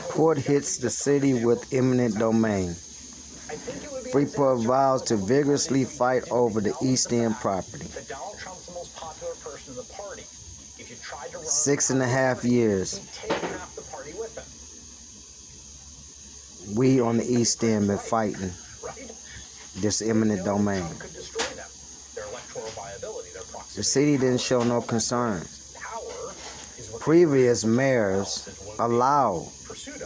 Court hits the city with eminent domain. Freeport vows to vigorously fight over the East End property. 6.5 years. We on the East End been fighting this eminent domain. The city didn't show no concern. Previous mayors allowed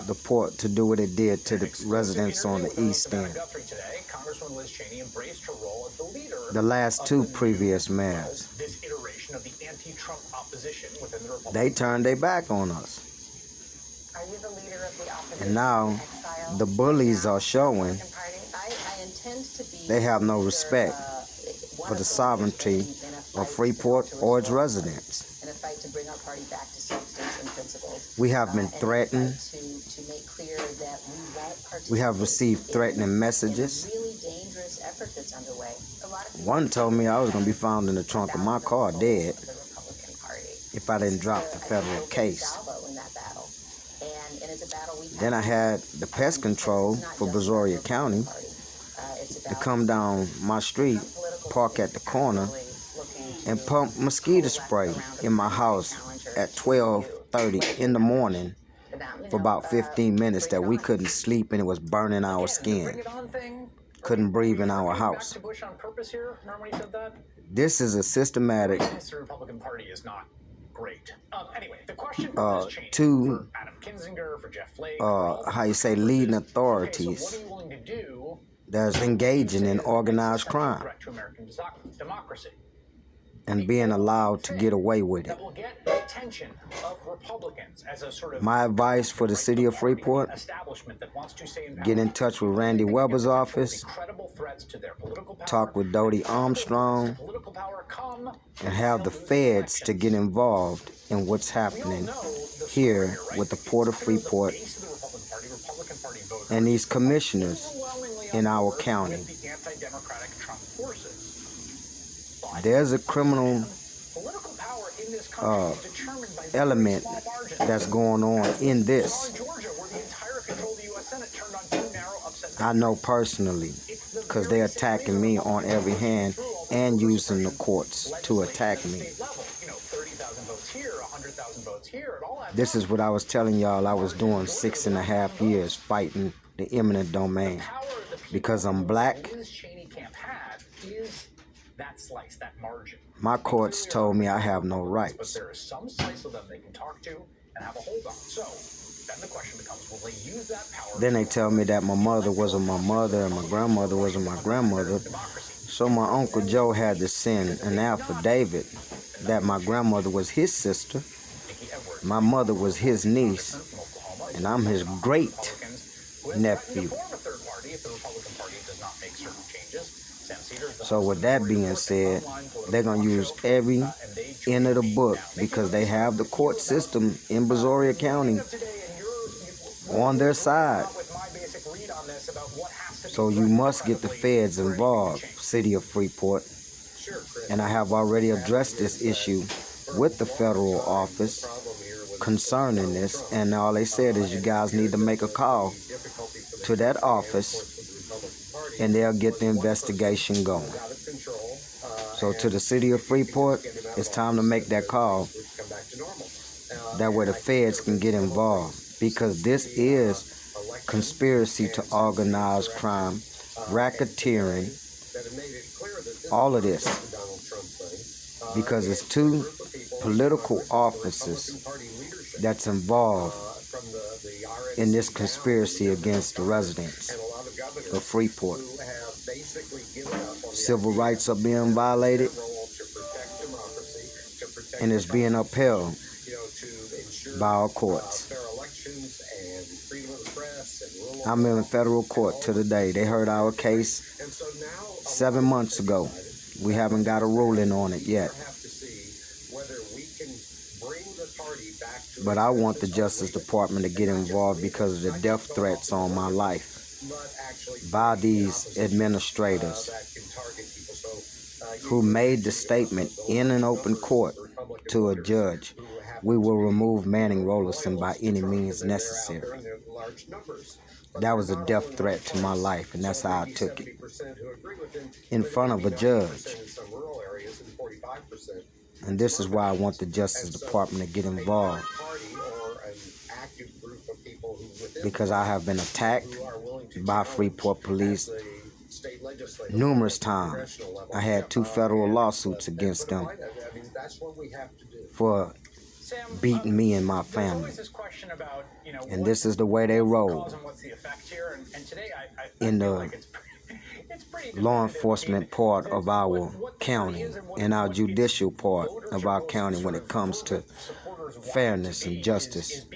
the port to do what it did to the residents on the East End. The last two previous mayors, they turned their back on us. And now the bullies are showing they have no respect for the sovereignty of Freeport or its residents. We have been threatened. We have received threatening messages. One told me I was going to be found in the trunk of my car dead if I didn't drop the federal case. Then I had the pest control for Brazoria County to come down my street, park at the corner, and pump mosquito spray in my house at 12:30 in the morning for about 15 minutes that we couldn't sleep and it was burning our skin. Couldn't breathe in our house. This is a systematic leading authorities that's engaging in organized crime and being allowed to get away with it. My advice for the city of Freeport: get in touch with Randy Weber's office, talk with Dodie Armstrong, and have the feds to get involved in what's happening here with the Port of Freeport and these commissioners in our county. There's a criminal element that's going on in this. I know personally, because they're attacking me on every hand and using the courts to attack me. This is what I was telling y'all I was doing 6.5 years fighting the eminent domain. Because I'm black, my courts told me I have no rights. There is some slice of them they can talk to and have a hold on. So then the question becomes, will they use that power? Then they tell me that my mother wasn't my mother and my grandmother wasn't my grandmother. So my Uncle Joe had to send an affidavit that my grandmother was his sister, my mother was his niece, and I'm his great nephew. So with that being said, they're going to use every end of the book because they have the court system in Brazoria County on their side. So you must get the feds involved, City of Freeport. And I have already addressed this issue with the federal office concerning this. And all they said is you guys need to make a call to that office and they'll get the investigation going. So to the City of Freeport, it's time to make that call. That way the feds can get involved. Because this is conspiracy to organize crime, racketeering, all of this. Because it's two political offices that's involved in this conspiracy against the residents of Freeport. Civil rights are being violated and it's being upheld by our courts. I'm in federal court to the day. They heard our case 7 months ago. We haven't got a ruling on it yet. But I want the Justice Department to get involved because of the death threats on my life by these administrators who made the statement in an open court to a judge We will remove Manning Rollerson by any means necessary. That was a death threat to my life, and that's how I took it. In front of a judge. And this is why I want the Justice Department to get involved. Because I have been attacked by Freeport police numerous times. I had 2 federal lawsuits against them for beating me and my family. And this is the way they roll in the law enforcement part of our county and our judicial part of our county when it comes to fairness and justice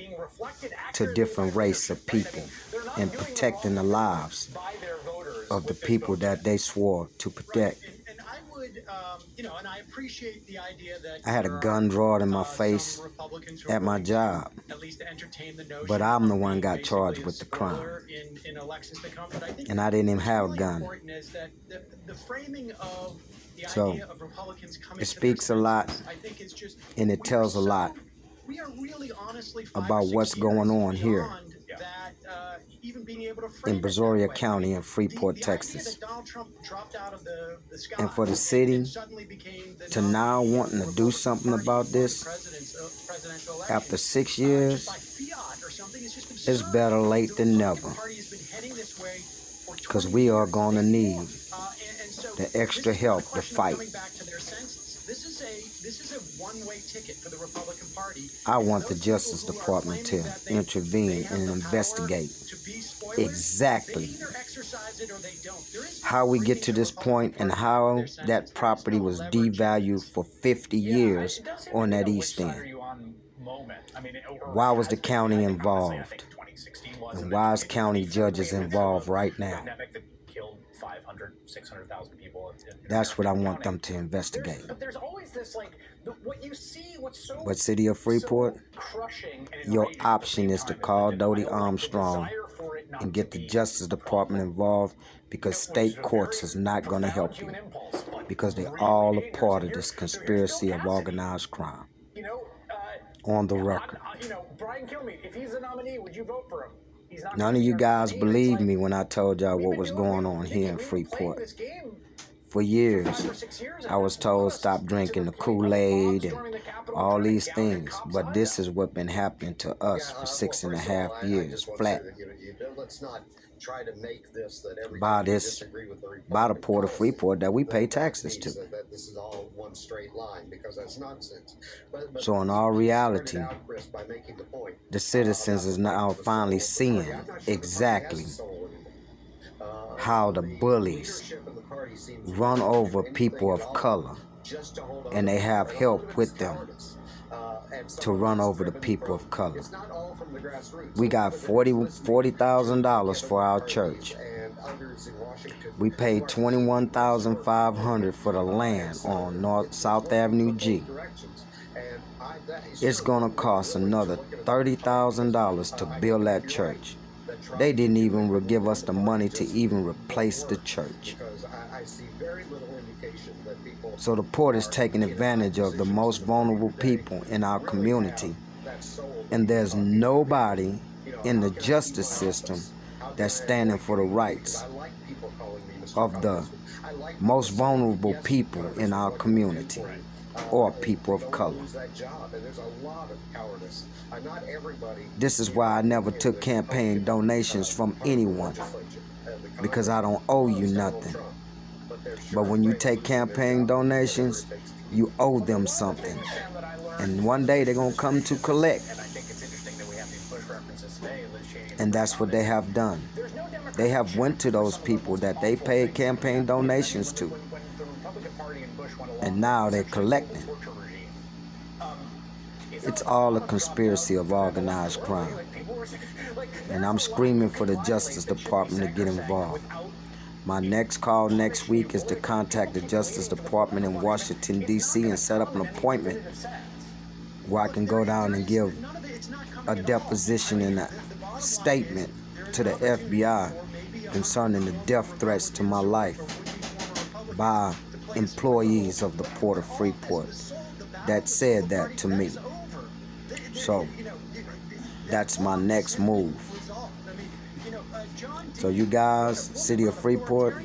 to different race of people and protecting the lives of the people that they swore to protect. I had a gun drawn in my face at my job, but I'm the one got charged with the crime, and I didn't even have a gun. So it speaks a lot, and it tells a lot about what's going on here in Brazoria County in Freeport, Texas. And for the city to now wanting to do something about this after 6 years, it's better late than never, because we are going to need the extra help to fight. I want the Justice Department to intervene and investigate exactly how we get to this point and how that property was devalued for 50 years on that East End. Why was the county involved? And why is county judges involved right now? That's what I want them to investigate. But City of Freeport, your option is to call Dodie Armstrong and get the Justice Department involved, because state courts is not going to help you, because they're all a part of this conspiracy of organized crime. On the record. None of you guys believed me when I told y'all what was going on here in Freeport. For years, I was told stop drinking the Kool-Aid and all these things, but this is what's been happening to us for 6.5 years flat. By the Port of Freeport that we pay taxes to. So in all reality, the citizens is now finally seeing exactly how the bullies run over people of color, and they have help with them to run over the people of color. We got $40,000 for our church. We paid $21,500 for the land on South Avenue G. It's gonna cost another $30,000 to build that church. They didn't even give us the money to even replace the church. So the port is taking advantage of the most vulnerable people in our community. And there's nobody in the justice system that's standing for the rights of the most vulnerable people in our community, or people of color. This is why I never took campaign donations from anyone, because I don't owe you nothing. But when you take campaign donations, you owe them something. And one day they're going to come to collect. And that's what they have done. They have went to those people that they paid campaign donations to. And now they're collecting. It's all a conspiracy of organized crime. And I'm screaming for the Justice Department to get involved. My next call next week is to contact the Justice Department in Washington, D.C. and set up an appointment where I can go down and give a deposition and a statement to the FBI concerning the death threats to my life by employees of the Port of Freeport that said that to me. So that's my next move. So you guys, city of Freeport,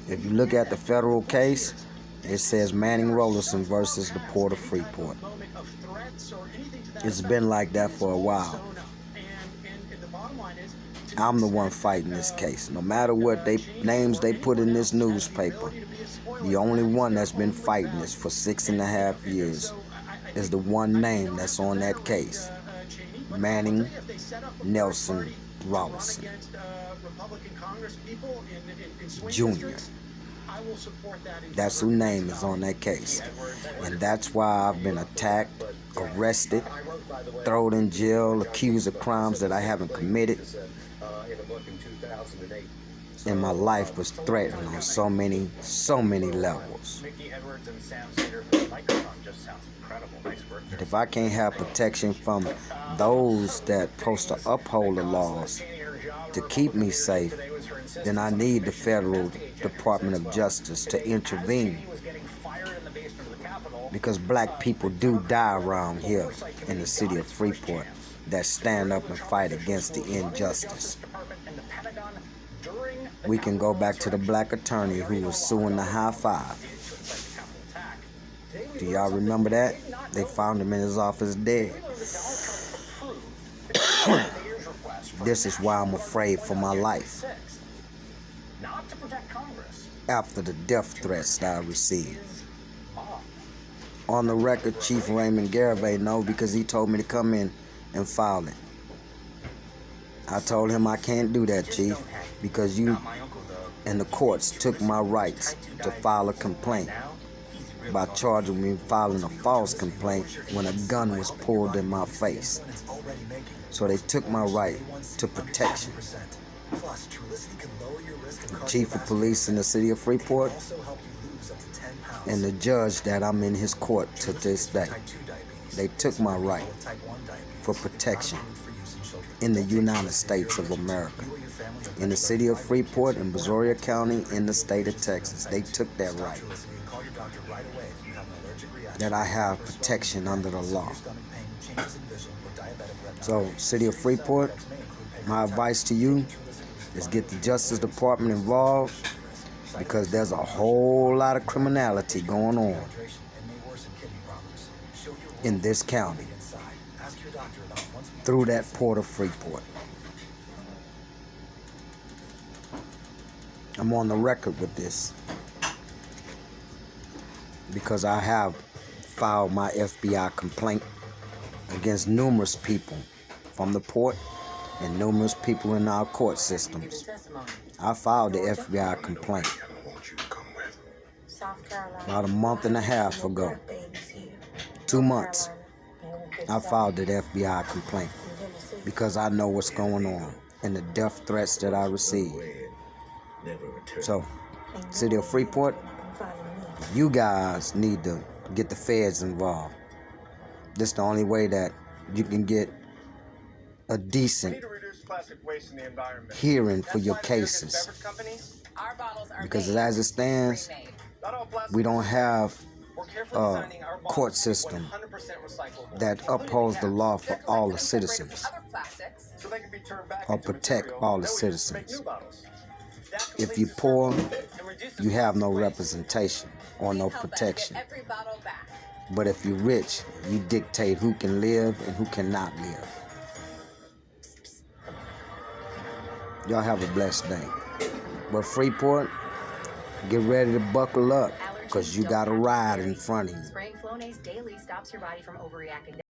if you look at the federal case, it says Manning Rollerson versus the Port of Freeport. It's been like that for a while. I'm the one fighting this case. No matter what names they put in this newspaper, the only one that's been fighting this for 6.5 years is the one name that's on that case. Manning Nelson Rollerson Jr. That's whose name is on that case. And that's why I've been attacked, arrested, thrown in jail, accused of crimes that I haven't committed. And my life was threatened on so many levels. And if I can't have protection from those that supposed to uphold the laws to keep me safe, then I need the federal Department of Justice to intervene. Because black people do die around here in the city of Freeport that stand up and fight against the injustice. We can go back to the black attorney who was suing the High Five. Do y'all remember that? They found him in his office dead. This is why I'm afraid for my life. After the death threats that I received. On the record, Chief Raymond Garvey knows because he told me to come in and file it. I told him I can't do that, Chief, because you and the courts took my rights to file a complaint by charging me filing a false complaint when a gun was pulled in my face. So they took my right to protection. The Chief of Police in the city of Freeport and the judge that I'm in his court to this day, they took my right for protection in the United States of America. In the city of Freeport, in Brazoria County, in the state of Texas, they took that right. That I have protection under the law. So, city of Freeport, my advice to you is get the Justice Department involved, because there's a whole lot of criminality going on in this county through that Port of Freeport. I'm on the record with this because I have filed my FBI complaint against numerous people from the port and numerous people in our court systems. I filed the FBI complaint about a month and a half ago. 2 months. I filed the FBI complaint because I know what's going on and the death threats that I received. So, city of Freeport, you guys need to get the feds involved. This is the only way that you can get a decent hearing for your cases. Because as it stands, we don't have a court system that upholds the law for all the citizens or protect all the citizens. If you're poor, you have no representation or no protection. But if you're rich, you dictate who can live and who cannot live. Y'all have a blessed day. But Freeport, get ready to buckle up, because you got a ride in front of you. Spraying Flonase daily stops your body from overreacting.